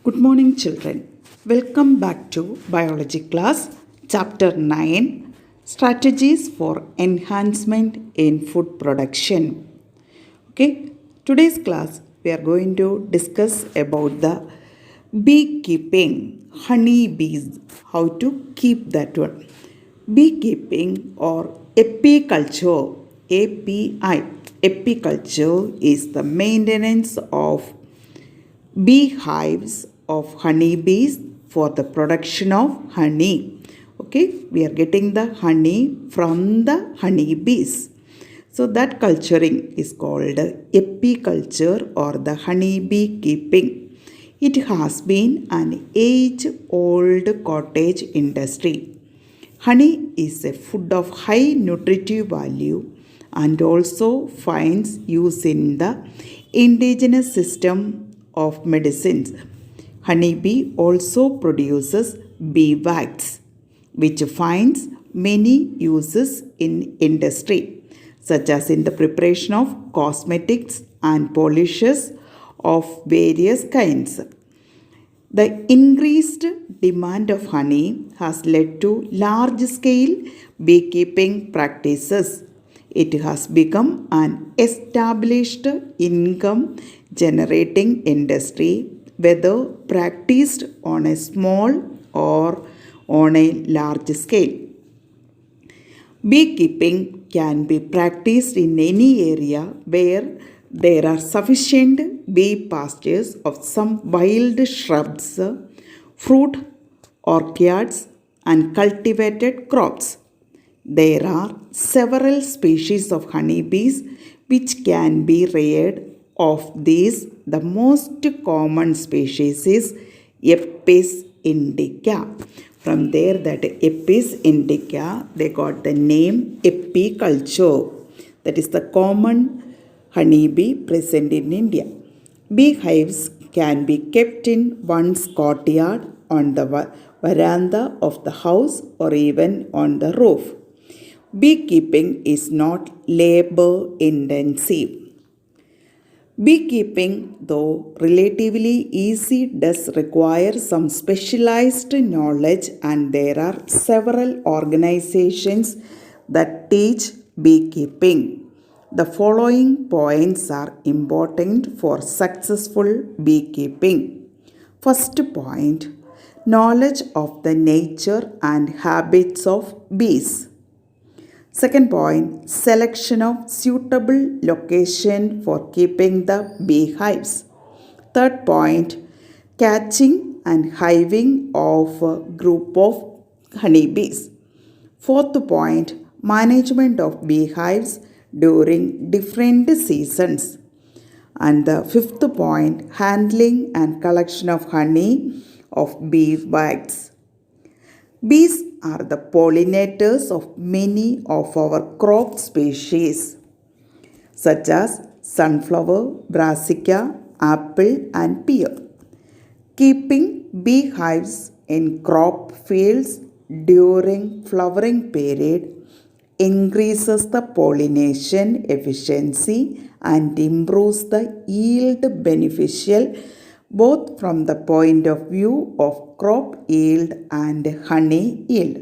Good morning, children. Welcome back to Biology class, Chapter 9 Strategies for Enhancement in Food Production. Okay, today's class we are going to discuss about the beekeeping, honey bees, how to keep that one. Beekeeping or apiculture, API. Apiculture is the maintenance of beehives of honeybees for the production of honey. Okay, we are getting the honey from the honeybees. So that culturing is called apiculture or the honeybee keeping. It has been an age-old cottage industry. Honey is a food of high nutritive value and also finds use in the indigenous system of medicines. Honeybee also produces bee wax, which finds many uses in industry, such as in the preparation of cosmetics and polishes of various kinds. The increased demand of honey has led to large-scale beekeeping practices. It has become an established income generating industry, whether practiced on a small or on a large scale. Beekeeping can be practiced in any area where there are sufficient bee pastures of some wild shrubs, fruit, orchards, and cultivated crops. There are several species of honeybees which can be reared. Of these, the most common species is Apis indica. From there, that Apis indica, they got the name apiculture. That is the common honeybee present in India. Beehives can be kept in one's courtyard, on the veranda of the house, or even on the roof. Beekeeping is not labor intensive. Beekeeping, though relatively easy, does require some specialized knowledge, and there are several organizations that teach beekeeping. The following points are important for successful beekeeping. First point, knowledge of the nature and habits of bees. Second point, selection of suitable location for keeping the beehives. Third point, catching and hiving of a group of honeybees. Fourth point, management of beehives during different seasons. And the fifth point, handling and collection of honey of bee wax. Bees are the pollinators of many of our crop species, such as sunflower, brassica, apple, and pear. Keeping beehives in crop fields during flowering period increases the pollination efficiency and improves the yield beneficial both from the point of view of crop yield and honey yield.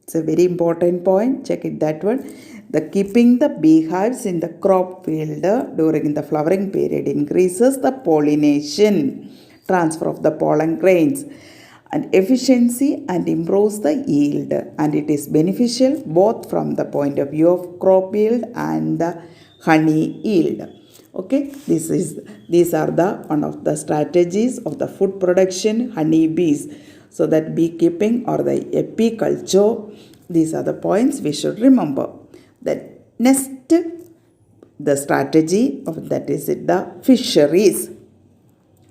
It's a very important point. Check it, that one. The keeping the beehives in the crop field during the flowering period increases the pollination, transfer of the pollen grains and efficiency, and improves the yield, and it is beneficial both from the point of view of crop yield and the honey yield. Okay, these are the one of the strategies of the food production honeybees. So that beekeeping or the apiculture, these are the points we should remember. The next, the strategy of that is the fisheries.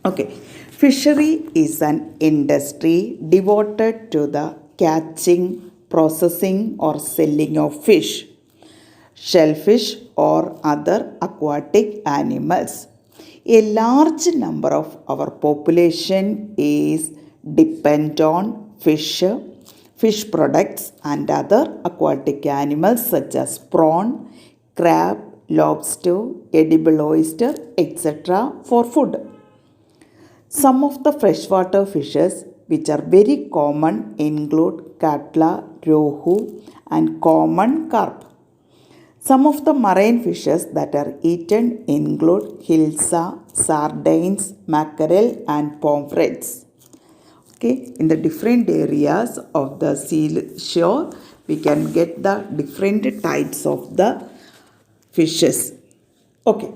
Okay, fishery is an industry devoted to the catching, processing, or selling of fish, shellfish, or other aquatic animals. A large number of our population is depend on fish products, and other aquatic animals such as prawn, crab, lobster, edible oyster, etc. for food. Some of the freshwater fishes which are very common include catla, rohu and common carp. Some of the marine fishes that are eaten include hilsa, sardines, mackerel and pomfrets. Okay, in the different areas of the seashore, we can get the different types of the fishes. Okay,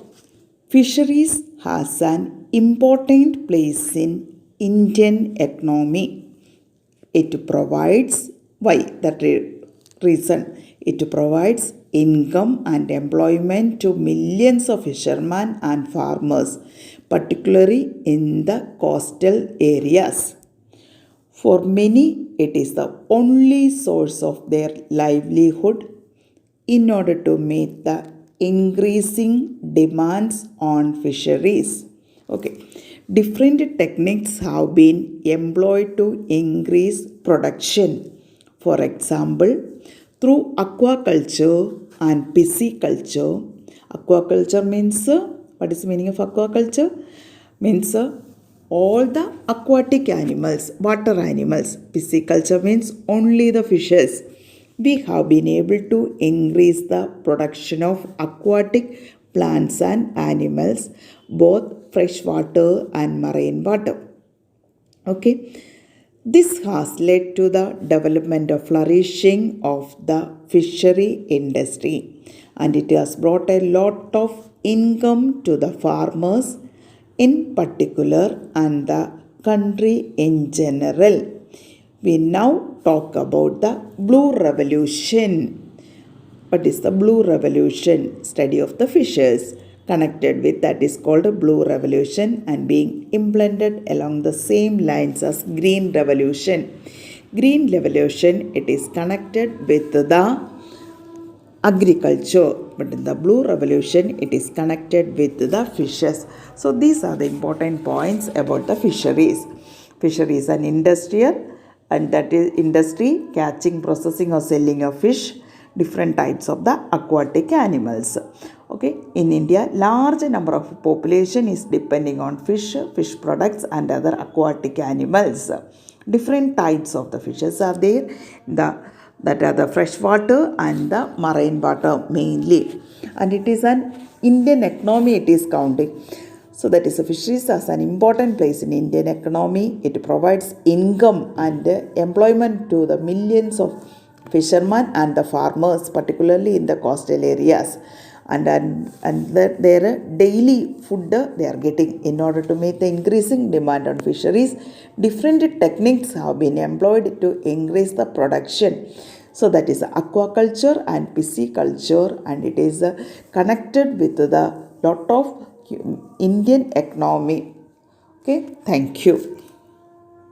fisheries has an important place in Indian economy. It provides, why? That reason, it provides income and employment to millions of fishermen and farmers, particularly in the coastal areas. For many, it is the only source of their livelihood in order to meet the increasing demands on fisheries. Okay, different techniques have been employed to increase production. For example, through aquaculture and pisciculture. Aquaculture means, what is the meaning of aquaculture? Means all the aquatic animals, water animals. Pisciculture means only the fishes. We have been able to increase the production of aquatic plants and animals, both freshwater and marine water. Okay, this has led to the development of flourishing of the fishery industry, and it has brought a lot of income to the farmers in particular and the country in general. We now talk about the Blue Revolution. What is the Blue Revolution? Study of the fishes connected with that is called a Blue Revolution and being implemented along the same lines as Green Revolution. Green Revolution, it is connected with the agriculture, but in the Blue Revolution it is connected with the fishes. So these are the important points about the fisheries. Fishery is an industrial, and that is industry catching, processing or selling of fish, different types of the aquatic animals. Okay, in India, large number of population is depending on fish products and other aquatic animals. Different types of the fishes are there, that are the freshwater and the marine water mainly, and it is an Indian economy it is counting. So that is, the fisheries has an important place in Indian economy. It provides income and employment to the millions of fishermen and the farmers, particularly in the coastal areas, and their daily food they are getting. In order to meet the increasing demand on fisheries, different techniques have been employed to increase the production. So that is aquaculture and pisciculture, and it is connected with the lot of Indian economy. Okay, thank you.